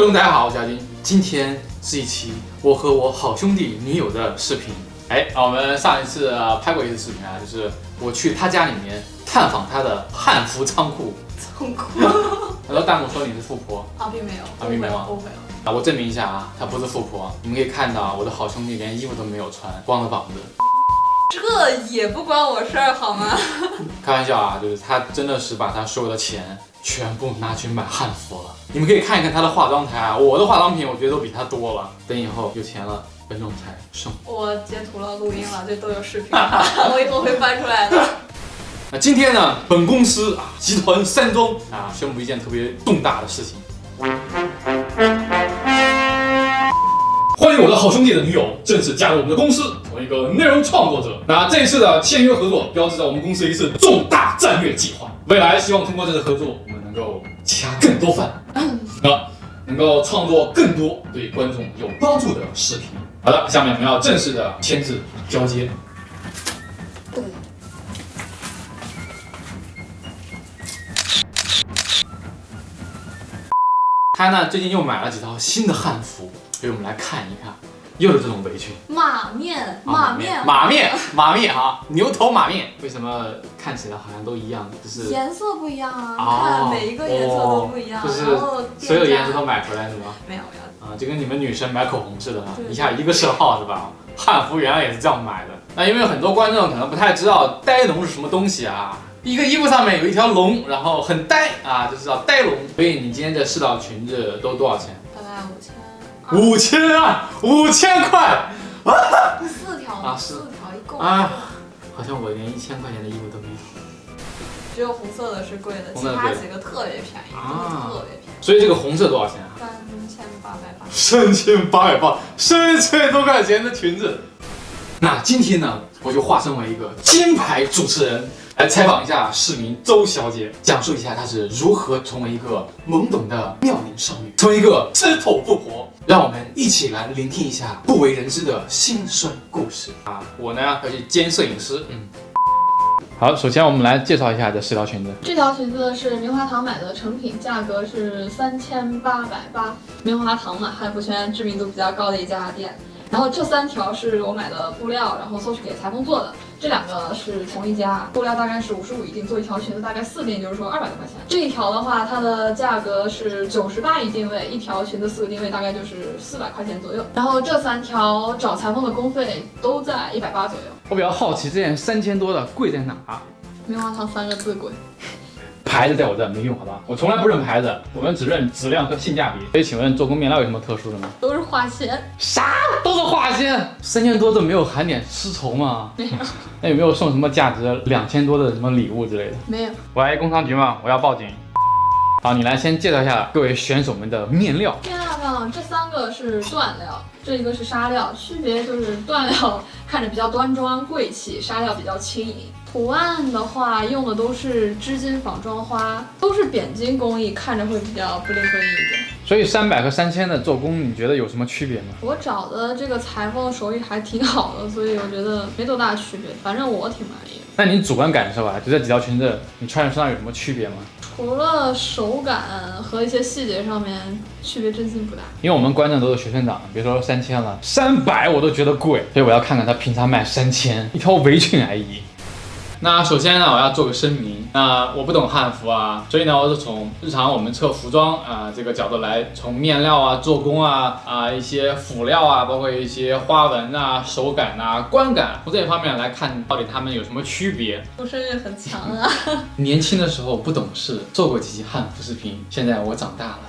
观众大家好，我是阿金，今天是一期我和我好兄弟女友的视频。我们上一次拍过一次视频啊，就是我去他家里面探访他的汉服仓库。仓库。很多弹幕说你是富婆啊，并没有，并没有吗？我没有。我证明一下啊，她不是富婆。你们可以看到我的好兄弟连衣服都没有穿，光着膀子。这也不关我事儿好吗？开玩笑啊，就是他真的是把他所有的钱全部拿去买汉服了。你们可以看一看他的化妆台啊，我的化妆品我觉得都比他多了。等以后有钱了，本总裁送。我截图了，录音了，这都有视频，我以后会翻出来的。那今天呢，本公司集团山庄宣布一件特别重大的事情。欢迎我的好兄弟的女友正式加入我们的公司，成为一个内容创作者。那这一次的签约合作，标志着我们公司一次重大战略计划。未来希望通过这次合作，我们能够恰更多饭，能够创作更多对观众有帮助的视频。好的，下面我们要正式的签字交接。他呢最近又买了几套新的汉服，所以我们来看一看，又是这种围裙。马面牛头马面，为什么看起来好像都一样？就是颜色不一样啊，看每一个颜色都不一样，就是然后所有颜色都买回来是吗？没有就跟你们女生买口红似的一下一个色号是吧？汉服原来也是这样买的。那因为很多观众可能不太知道呆龙是什么东西啊。一个衣服上面有一条龙，然后很呆就知道呆龙。所以你今天这4套裙子都多少钱？大概5000啊，5000块！4条，4条一共好像我连1000块钱的衣服都没有。只有红色的是贵的，其他几个特别便宜，特别便宜。所以这个红色多少钱啊？3880，3800，3000多块钱的裙子。那今天呢，我就化身为一个金牌主持人。来采访一下市民周小姐，讲述一下她是如何成为一个懵懂的妙龄少女，成为一个知头富婆。让我们一起来聆听一下不为人知的辛酸故事我呢要去兼摄影师。好，首先我们来介绍一下这4条裙子。这条裙子是棉花糖买的成品，价格是3880。棉花糖嘛，汉服圈知名度比较高的一家店。然后这3条是我买的布料，然后送去给裁缝做的。这2个是同一家，布料大概是55一锭，做一条裙子大概4锭，就是说200多块钱。这一条的话，它的价格是98一定位，一条裙子4个定位大概就是400块钱左右。然后这3条找裁缝的工费都在180左右。我比较好奇这件3000多的贵在哪？棉花糖3个字贵。牌子在我这没用，好吧？我从来不认牌子，我们只认质量和性价比。所以请问做工面料有什么特殊的吗？都是化纤。啥？都是化纤？3000多都没有含点丝绸吗？没有。那有没有送什么价值2000多的什么礼物之类的？没有。喂，工商局吗？我要报警。好，你来先介绍一下各位选手们的面料。面料上这3个是缎料，这一个是纱料，区别就是缎料看着比较端庄贵气，纱料比较轻盈。图案的话用的都是织金仿妆花，都是扁金工艺，看着会比较不灵不灵一点。所以300和3000的做工，你觉得有什么区别吗？我找的这个裁缝手艺还挺好的，所以我觉得没多大区别，反正我挺满意的。那你主观感受就这几条裙子，你穿在身上有什么区别吗？除了手感和一些细节上面，区别真心不大。因为我们观众都是学生党，别说3000了，300我都觉得贵，所以我要看看他凭啥卖3000一条围裙而已。那首先呢，我要做个声明，我不懂汉服所以呢，我是从日常我们测服装这个角度来，从面料做工一些辅料包括一些花纹手感观感，从这一方面来看，到底它们有什么区别。求生欲很强年轻的时候不懂事，做过几期汉服视频，现在我长大了。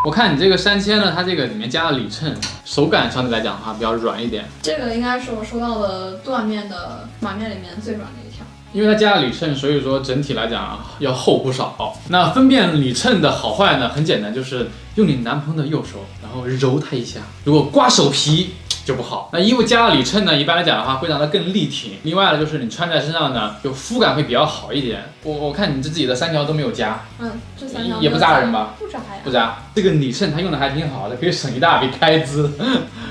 我看你这个3000呢，它这个里面加了里衬，手感相对来讲的话比较软一点。这个应该是我收到的缎面的马面里面最软的一条。因为它加了里衬，所以说整体来讲要厚不少。那分辨里衬的好坏呢，很简单，就是用你男朋友的右手，然后揉它一下，如果刮手皮就不好。那衣服加了里衬呢，一般来讲的话会让它更立体。另外呢，就是你穿在身上呢，就肤感会比较好一点。我看你自己的3条都没有加。这3条也不扎人吧？不扎呀，不扎。这个里衬它用的还挺好的，可以省一大笔开支。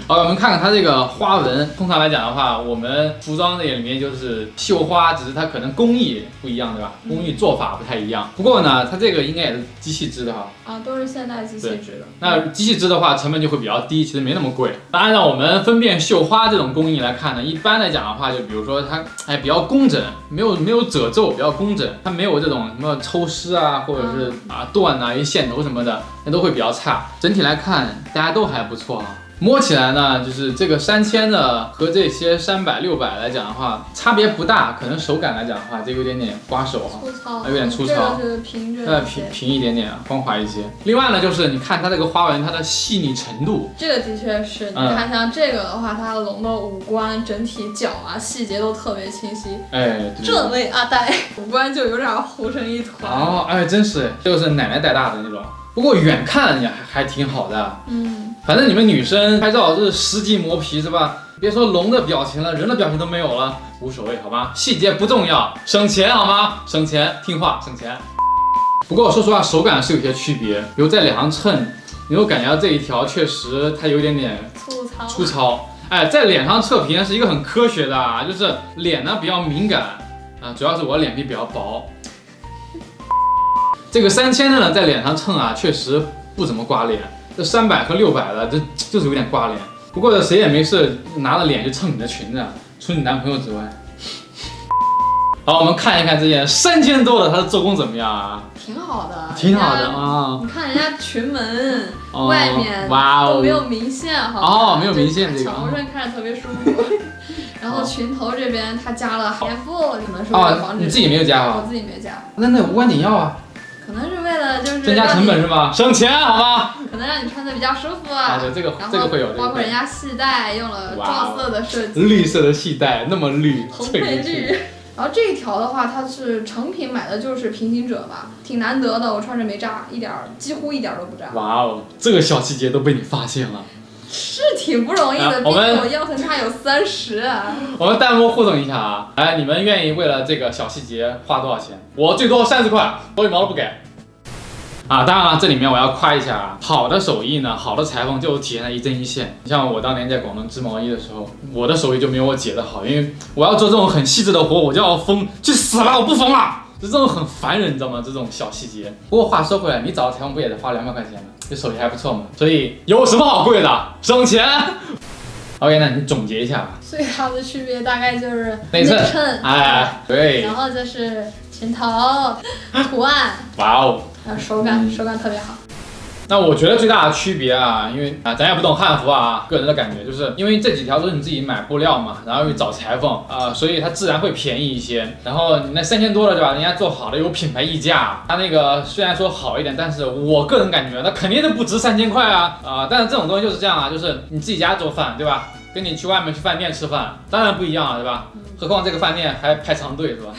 好，我们看看它这个花纹。通常来讲的话，我们服装这里面就是绣花，只是它可能工艺不一样，对吧？工艺做法不太一样。不过呢，它这个应该也是机器织的哈。都是现代机器织的。那机器织的话，成本就会比较低，其实没那么贵。那按照我们分辨绣花这种工艺来看呢，一般来讲的话，就比如说它比较工整，没有褶皱，比较工整，它没有这种什么抽丝啊，或者是断啊一些线头什么的，那都会比较差。整体来看，大家都还不错啊。摸起来呢，就是这个3000的和这些300、600来讲的话，差别不大，可能手感来讲的话，这个有点刮手哈，粗糙，有点粗糙，这个是平着，平一点点，光滑一些。另外呢，就是你看它这个花纹，它的细腻程度，这个的确是，你看像这个的话，它的龙的五官整体角啊细节都特别清晰。对这位阿呆五官就有点糊成一团。真是，就是奶奶带大的那种。不过远看也还挺好的。反正你们女生拍照这是10级磨皮是吧？别说龙的表情了，人的表情都没有了，无所谓好吗？细节不重要，省钱好吗？省钱，听话，省钱。不过说实话，手感是有些区别，比如在脸上蹭，你会感觉到这一条确实它有点点粗糙。在脸上测评是一个很科学的啊，就是脸呢比较敏感主要是我脸皮比较薄。这个3000的呢，在脸上蹭确实不怎么刮脸。这300和600的，就是有点刮脸。不过谁也没事拿着脸去蹭你的裙子，除你男朋友之外。好，我们看一看这件3000多的，它的做工怎么样啊？挺好的，挺好的啊！你看人家裙门外面都没有明线，没有明线这个，脚上看着特别舒服。然后裙头这边它加了棉布，可能是为了防止。你自己没有加啊？我自己没加。那无关紧要啊。可能是为了就是增加成本是吧？省钱好吗？可能让你穿的比较舒服对，这个会有。包括人家系带用了撞色的设计，绿色的系带那么绿，红配绿。然后这一条的话，它是成品买的，就是平行者吧，挺难得的。我穿着没扎，几乎一点都不扎。哇哦，这个小细节都被你发现了，是挺不容易的。毕竟我腰层差有30啊。我们弹幕互动一下啊！你们愿意为了这个小细节花多少钱？我最多30块，多1毛都不给。当然了，这里面我要夸一下好的手艺呢，好的裁缝就体现在一针一线。你像我当年在广东织毛衣的时候，我的手艺就没有我姐的好，因为我要做这种很细致的活，我就要缝，去死了，我不缝了。就这种很烦人，你知道吗？这种小细节。不过话说回来，你找裁缝不也得花200块钱吗？这手艺还不错嘛。所以有什么好贵的？省钱。OK， 那你总结一下吧。最大的区别大概就是内衬，对。然后就是裙头图案。哇哦。手感特别好。那我觉得最大的区别因为咱也不懂汉服个人的感觉就是因为这几条都是你自己买布料嘛，然后又找裁缝所以它自然会便宜一些。然后你那3000多的对吧？人家做好的有品牌溢价，它那个虽然说好一点，但是我个人感觉那肯定是不值3000块但是这种东西就是这样就是你自己家做饭对吧？跟你去外面去饭店吃饭当然不一样了对吧？何况这个饭店还排长队是吧？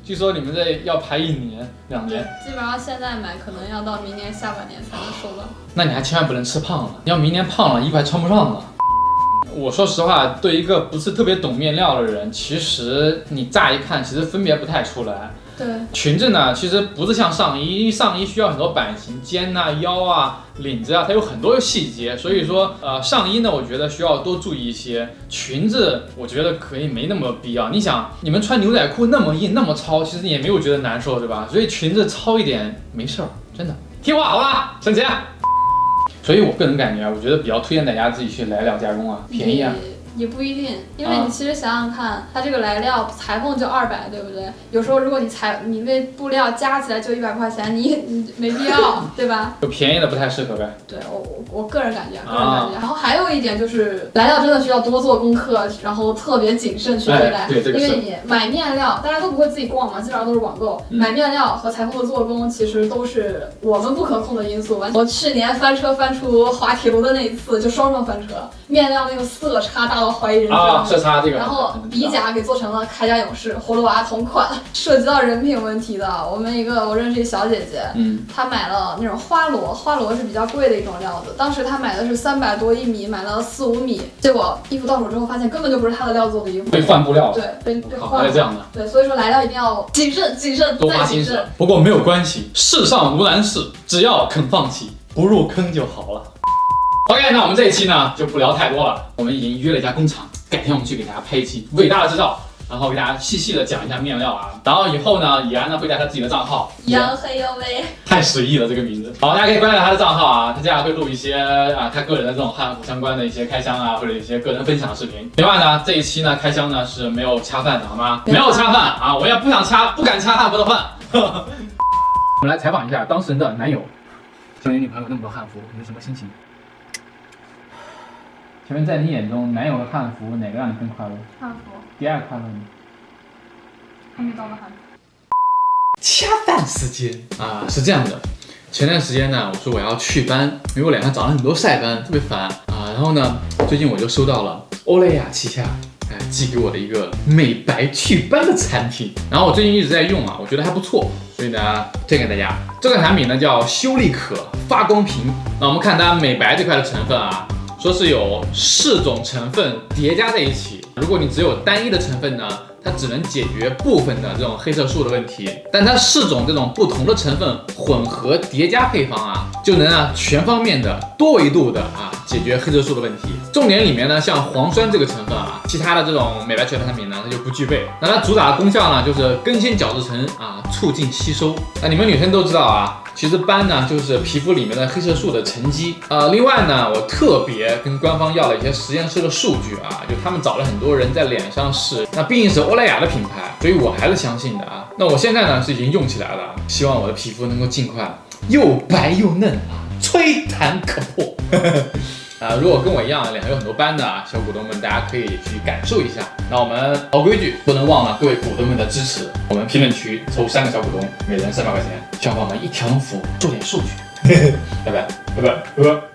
据说你们这要排1年2年，基本上现在买可能要到明年下半年才能收到。那你还千万不能吃胖了，你要明年胖了衣服还穿不上了。我说实话，对一个不是特别懂面料的人，其实你乍一看其实分别不太出来。对，裙子呢，其实不是像上衣，上衣需要很多版型，肩腰领子它有很多细节，所以说上衣呢，我觉得需要多注意一些。裙子我觉得可以没那么必要。你想，你们穿牛仔裤那么硬那么糙，其实你也没有觉得难受，对吧？所以裙子糙一点没事儿，真的。听话好吧，省钱。所以我个人感觉我觉得比较推荐大家自己去来料加工便宜也不一定，因为你其实想想看，它这个来料裁缝就200，对不对？有时候如果你为布料加起来就100块钱，你没必要，对吧？有便宜的不太适合呗。对，我个人感觉。然后还有一点就是来料真的需要多做功课，然后特别谨慎去对待。对，这个是。因为你买面料，大家都不会自己逛嘛，基本上都是网购。买面料和裁缝的做工其实都是我们不可控的因素。我去年翻车翻出滑铁卢的那一次，就双翻车，面料那个色差大到要怀疑人生啊，色差这个。然后鼻甲给做成了铠甲勇士葫芦娃同款。涉及到人品问题的，我认识一小姐姐，她买了那种花螺是比较贵的一种料子，当时她买的是300多1米，买了4、5米，结果衣服到手之后发现根本就不是她的料做的衣服，被换布料了。对，被换了。这样的。对，所以说来料一定要谨慎，多花心思。不过没有关系，世上无难事，只要肯放弃，不入坑就好了。OK， 那我们这一期呢就不聊太多了，我们已经约了一家工厂，改天我们去给大家拍一期伟大的制造，然后给大家细细的讲一下面料啊。然后以后呢，以安呢会在他自己的账号，杨黑哟喂，太诗意了这个名字。好，大家可以关注他的账号啊，他接下来会录一些他个人的这种汉服相关的一些开箱啊，或者一些个人分享的视频。另外呢，这一期呢开箱呢是没有恰饭的，好吗？没有恰饭啊，我也不敢掐汉服的饭。我们来采访一下当事人的男友。身为女朋友那么多汉服，你是什么心情？请问在你眼中，男友和汉服哪个让你更快乐？汉服。第二快乐呢？还没到的汉服。恰饭时间啊，是这样的。前段时间呢，我说我要祛斑，因为我脸上长了很多晒斑，特别烦啊。然后呢，最近我就收到了欧莱雅旗下寄给我的一个美白祛斑的产品，然后我最近一直在用啊，我觉得还不错，所以呢推荐给大家。这个产品呢叫修丽可发光屏。那我们看它美白这块的成分啊，说是有4种成分叠加在一起。如果你只有单一的成分呢，它只能解决部分的这种黑色素的问题，但它4种这种不同的成分混合叠加配方啊，就能全方面的多维度的解决黑色素的问题。重点里面呢，像黄酸这个成分啊，其他的这种美白祛斑产品呢，它就不具备。那它主打的功效呢，就是更新角质层促进吸收。那你们女生都知道啊，其实斑呢就是皮肤里面的黑色素的沉积。另外呢，我特别跟官方要了一些实验室的数据啊，就他们找了很多人在脸上试，那毕竟是欧莱雅的品牌，所以我还是相信的啊。那我现在呢是已经用起来了，希望我的皮肤能够尽快又白又嫩吹弹可破。如果跟我一样脸上有很多斑的小股东们，大家可以去感受一下。那我们老规矩，不能忘了各位股东们的支持。我们评论区抽3个小股东，每人300块钱，希望帮我们一条龙服务做点数据。拜拜。